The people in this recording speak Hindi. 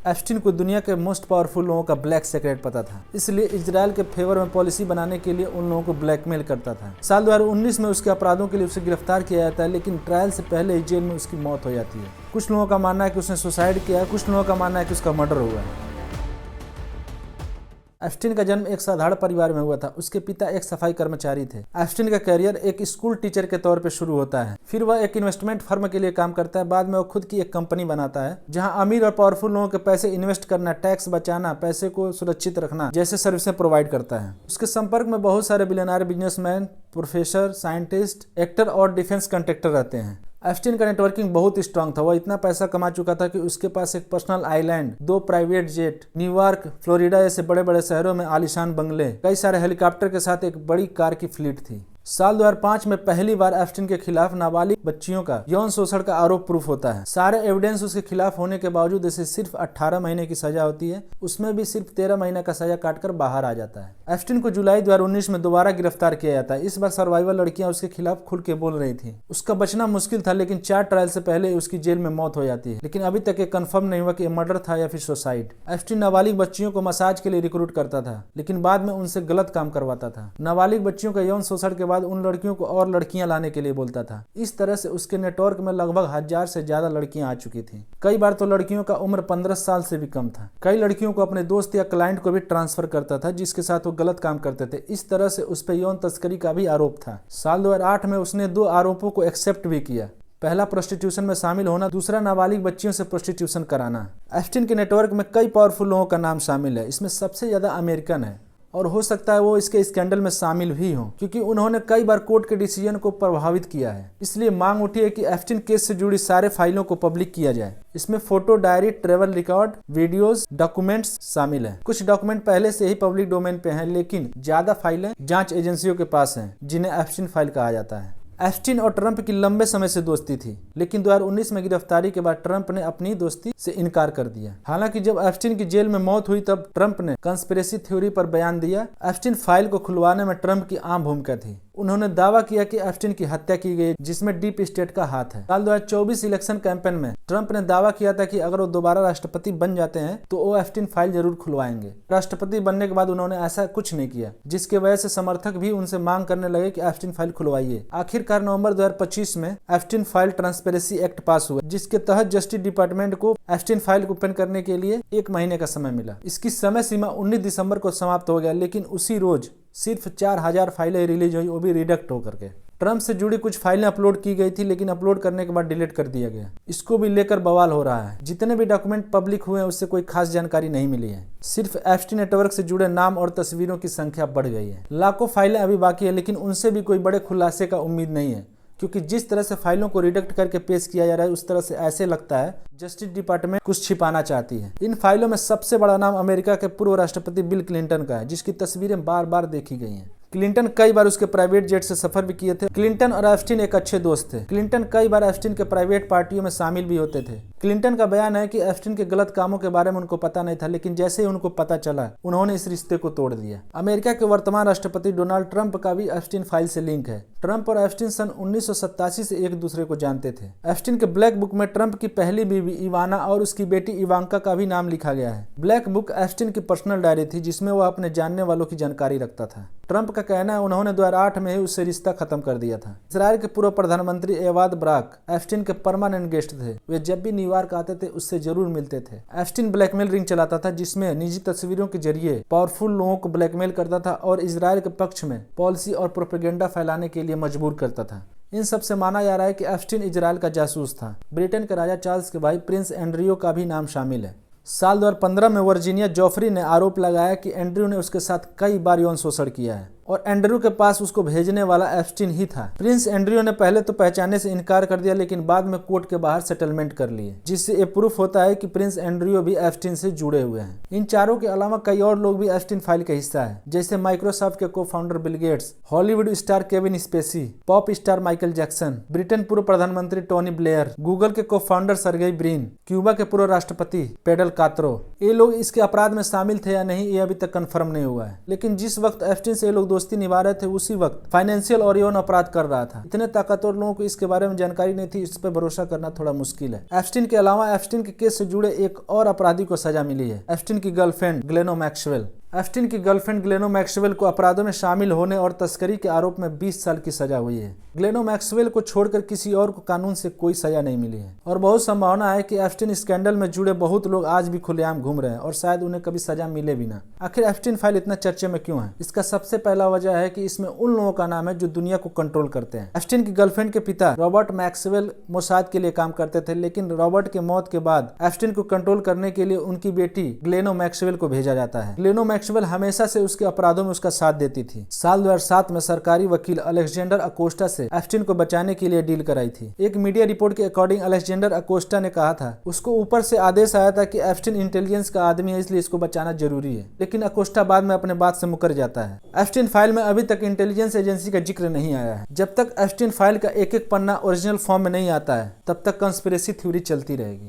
एप्स्टीन को दुनिया के मोस्ट पावरफुल लोगों का ब्लैक सीक्रेट पता था, इसलिए इजराइल के फेवर में पॉलिसी बनाने के लिए उन लोगों को ब्लैकमेल करता था। साल 2019 में उसके अपराधों के लिए उसे गिरफ्तार किया जाता है, लेकिन ट्रायल से पहले ही जेल में उसकी मौत हो जाती है। कुछ लोगों का मानना है कि उसने सुसाइड किया है, कुछ लोगों का मानना है कि उसका मर्डर हुआ है। एप्स्टीन का जन्म एक साधारण परिवार में हुआ था। उसके पिता एक सफाई कर्मचारी थे। एप्स्टीन का करियर एक स्कूल टीचर के तौर पर शुरू होता है, फिर वह एक इन्वेस्टमेंट फर्म के लिए काम करता है। बाद में वह खुद की एक कंपनी बनाता है जहां अमीर और पावरफुल लोगों के पैसे इन्वेस्ट करना, टैक्स बचाना, पैसे को सुरक्षित रखना जैसे सर्विसें प्रोवाइड करता है। उसके संपर्क में बहुत सारे billionaire, businessman, professor, scientist, actor और डिफेंस कॉन्ट्रैक्टर रहते हैं। एप्स्टीन का नेटवर्किंग बहुत स्ट्रांग था। वह इतना पैसा कमा चुका था कि उसके पास एक personal island, 2 private jet, New York, Florida जैसे बड़े बड़े शहरों में आलीशान बंगले, कई सारे हेलीकॉप्टर के साथ एक बड़ी कार की फ्लीट थी। साल 2005 में पहली बार एप्स्टीन के खिलाफ नाबालिग बच्चियों का यौन शोषण का आरोप प्रूफ होता है। सारे एविडेंस उसके खिलाफ होने के बावजूद इसे सिर्फ 18 महीने की सजा होती है। उसमें भी सिर्फ 13 महीने का सजा काटकर बाहर आ जाता है। एप्स्टीन को जुलाई 2019 में दोबारा गिरफ्तार किया जाता है। इस बार सर्वाइवल लड़कियां उसके खिलाफ खुल के बोल रही थी। उसका बचना मुश्किल था, लेकिन 4 ट्रायल से पहले उसकी जेल में मौत हो जाती है। लेकिन अभी तक ये कंफर्म नहीं हुआ कि ये मर्डर था या फिर सुसाइड। एप्स्टीन नाबालिग बच्चियों को मसाज के लिए रिक्रूट करता था, लेकिन बाद में उनसे गलत काम करवाता था। नाबालिग बच्चियों का यौन शोषण के बाद उन लड़कियों को और लड़कियां लाने के लिए बोलता था। इस तरह से उसके नेटवर्क में लगभग 1000 से ज्यादा लड़कियां आ चुकी थी। कई बार तो लड़कियों का उम्र 15 साल से भी कम था। कई लड़कियों को अपने दोस्त या क्लाइंट को भी ट्रांसफर करता था, जिसके साथ वो गलत काम करते थे। इस तरह से उस पर यौन तस्करी का भी आरोप था। साल 2008 में उसने 2 आरोपों को एक्सेप्ट भी किया। पहला प्रोस्टिट्यूशन में शामिल होना, दूसरा नाबालिग बच्चियों से प्रोस्टिट्यूशन कराना। एप्स्टीन के नेटवर्क में कई पावरफुल लोगों का नाम शामिल है। इसमें सबसे ज्यादा अमेरिकन है और हो सकता है वो इसके स्कैंडल में शामिल भी हों, क्योंकि उन्होंने कई बार कोर्ट के डिसीजन को प्रभावित किया है। इसलिए मांग उठी है कि एप्स्टीन केस से जुड़ी सारे फाइलों को पब्लिक किया जाए। इसमें photo, diary, travel record, videos, documents शामिल हैं। कुछ डॉक्यूमेंट पहले से ही पब्लिक डोमेन पे हैं, लेकिन ज्यादा फाइलें जांच एजेंसियों के पास हैं, जिन्हें एप्स्टीन फाइल कहा जाता है। एप्स्टीन और ट्रंप की लंबे समय से दोस्ती थी, लेकिन 2019 में गिरफ्तारी के बाद ट्रंप ने अपनी दोस्ती से इनकार कर दिया। हालांकि जब एप्स्टीन की जेल में मौत हुई तब ट्रंप ने कंस्पिरेसी थ्योरी पर बयान दिया। एप्स्टीन फाइल को खुलवाने में ट्रंप की आम भूमिका थी। उन्होंने दावा किया कि एप्स्टीन की हत्या की गई, जिसमें डीप स्टेट का हाथ है। साल 2024 इलेक्शन कैंपेन में ट्रंप ने दावा किया था कि अगर वो दोबारा राष्ट्रपति बन जाते हैं तो वो एप्स्टीन फाइल जरूर खुलवाएंगे। राष्ट्रपति बनने के बाद उन्होंने ऐसा कुछ नहीं किया, जिसके वजह से समर्थक भी उनसे मांग करने लगे कि एप्स्टीन फाइल खुलवाइए। आखिरकार नवंबर 2025 में एप्स्टीन फाइल ट्रांसपेरेंसी एक्ट पास हुआ, जिसके तहत जस्टिस डिपार्टमेंट को एप्स्टीन फाइल को ओपन करने के लिए 1 महीने का समय मिला। इसकी समय सीमा 19 दिसंबर को समाप्त हो गया, लेकिन उसी रोज सिर्फ 4000 फाइलें रिलीज हुई, वो भी रिडक्ट होकर के। ट्रंप से जुड़ी कुछ फाइलें अपलोड की गई थी, लेकिन अपलोड करने के बाद डिलीट कर दिया गया। इसको भी लेकर बवाल हो रहा है। जितने भी डॉक्यूमेंट पब्लिक हुए हैं उससे कोई खास जानकारी नहीं मिली है। सिर्फ एप्स्टीन नेटवर्क से जुड़े नाम और तस्वीरों की संख्या बढ़ गई है। लाखों फाइलें अभी बाकी है, लेकिन उनसे भी कोई बड़े खुलासे का उम्मीद नहीं है, क्योंकि जिस तरह से फाइलों को रिडक्ट करके पेश किया जा रहा है उस तरह से ऐसे लगता है जस्टिस डिपार्टमेंट कुछ छिपाना चाहती है। इन फाइलों में सबसे बड़ा नाम अमेरिका के पूर्व राष्ट्रपति बिल क्लिंटन का है, जिसकी तस्वीरें बार बार देखी गई हैं। क्लिंटन कई बार उसके प्राइवेट जेट से सफर भी किए थे। क्लिंटन और एप्स्टीन एक अच्छे दोस्त थे। क्लिंटन कई बार एप्स्टीन के प्राइवेट पार्टियों में शामिल भी होते थे। क्लिंटन का बयान है कि एप्स्टीन के गलत कामों के बारे में उनको पता नहीं था, लेकिन जैसे ही उनको पता चला उन्होंने इस रिश्ते को तोड़ दिया। अमेरिका के वर्तमान राष्ट्रपति डोनाल्ड ट्रंप का भी एप्स्टीन फाइल से लिंक है। ट्रंप और एप्स्टीन सन 1987 से एक दूसरे को जानते थे। एप्स्टीन के ब्लैक बुक में ट्रंप की पहली बीवी इवाना और उसकी बेटी इवांका का भी नाम लिखा गया है। ब्लैक बुक एप्स्टीन की पर्सनल डायरी थी, जिसमें वह अपने जानने वालों की जानकारी रखता था। ट्रंप का कहना है उन्होंने 2008 में ही उससे रिश्ता खत्म कर दिया था। इजराइल के पूर्व प्रधानमंत्री एवाद ब्राक एप्स्टीन के परमानेंट गेस्ट थे। वे जब भी न्यूयॉर्क आते थे उससे जरूर मिलते थे। एप्स्टीन ब्लैकमेल रिंग चलाता था, जिसमें निजी तस्वीरों के जरिए पावरफुल लोगों को ब्लैकमेल करता था और इजराइल के पक्ष में पॉलिसी और प्रोपेगेंडा फैलाने के लिए मजबूर करता था। इन सब से माना जा रहा है कि एप्स्टीन इजराइल का जासूस था। ब्रिटेन के राजा चार्ल्स के भाई प्रिंस एंड्रियो का भी नाम शामिल है। साल 2015 में वर्जीनिया जोफ्री ने आरोप लगाया कि एंड्रयू ने उसके साथ कई बार यौन शोषण किया है और एंड्रयू के पास उसको भेजने वाला एप्स्टीन ही था। प्रिंस एंड्रयू ने पहले तो पहचानने से इनकार कर दिया, लेकिन बाद में कोर्ट के बाहर सेटलमेंट कर लिए, जिससे ये प्रूफ होता है कि प्रिंस एंड्रयू भी एप्स्टीन से जुड़े हुए हैं। इन चारों के अलावा कई और लोग भी एप्स्टीन फाइल का हिस्सा है, जैसे माइक्रोसॉफ्ट के को founder Bill Gates, Hollywood star Kevin Spacey, pop star Michael Jackson, Britain पूर्व प्रधानमंत्री टोनी ब्लेयर, गूगल के को फाउंडर सर्गेई ब्रिन, क्यूबा के पूर्व राष्ट्रपति पेडल कात्रो। ये लोग इसके अपराध में शामिल थे या नहीं, ये अभी तक कंफर्म नहीं हुआ है। लेकिन जिस वक्त एप्स्टीन से ये लोग दोस्ती निभा रहे थे उसी वक्त फाइनेंशियल और यौन अपराध कर रहा था। इतने ताकतवर लोगों को इसके बारे में जानकारी नहीं थी, इस पर भरोसा करना थोड़ा मुश्किल है। एप्स्टीन के अलावा एप्स्टीन के केस से जुड़े एक और अपराधी को सजा मिली है, एप्स्टीन की गर्लफ्रेंड ग्लेनो मैक्सवेल। एप्स्टीन की गर्लफ्रेंड ग्लेनो मैक्सवेल को अपराधों में शामिल होने और तस्करी के आरोप में 20 साल की सजा हुई है। ग्लेनो मैक्सवेल को छोड़कर किसी और को कानून से कोई सजा नहीं मिली है और बहुत संभावना है कि एप्स्टीन स्कैंडल में जुड़े बहुत लोग आज भी खुलेआम घूम रहे हैं और शायद उन्हें कभी सजा मिले भी ना। आखिर एप्स्टीन फाइल इतना चर्चे में क्यों है? इसका सबसे पहला वजह है कि इसमें उन लोगों का नाम है जो दुनिया को कंट्रोल करते हैं। एप्स्टीन की गर्लफ्रेंड के पिता रॉबर्ट मैक्सवेल मोसाद के लिए काम करते थे, लेकिन रॉबर्ट के मौत के बाद एप्स्टीन को कंट्रोल करने के लिए उनकी बेटी ग्लेनो मैक्सवेल को भेजा जाता है। ग्लेनो मैक्सवेल हमेशा से उसके अपराधों में उसका साथ देती थी। साल 2007 में सरकारी वकील अलेक्जेंडर अकोस्टा से एप्स्टीन को बचाने के लिए डील कराई थी। एक मीडिया रिपोर्ट के अकॉर्डिंग अलेक्जेंडर अकोस्टा ने कहा था उसको ऊपर से आदेश आया था कि एप्स्टीन इंटेलिजेंस का आदमी है, इसलिए इसको बचाना जरूरी है, लेकिन अकोस्टा बाद में अपने बात से मुकर जाता है। एप्स्टीन फाइल में अभी तक इंटेलिजेंस एजेंसी का जिक्र नहीं आया है। जब तक एप्स्टीन फाइल का एक एक पन्ना ओरिजिनल फॉर्म में नहीं आता है तब तक कंस्पिरेसी थ्योरी चलती रहेगी।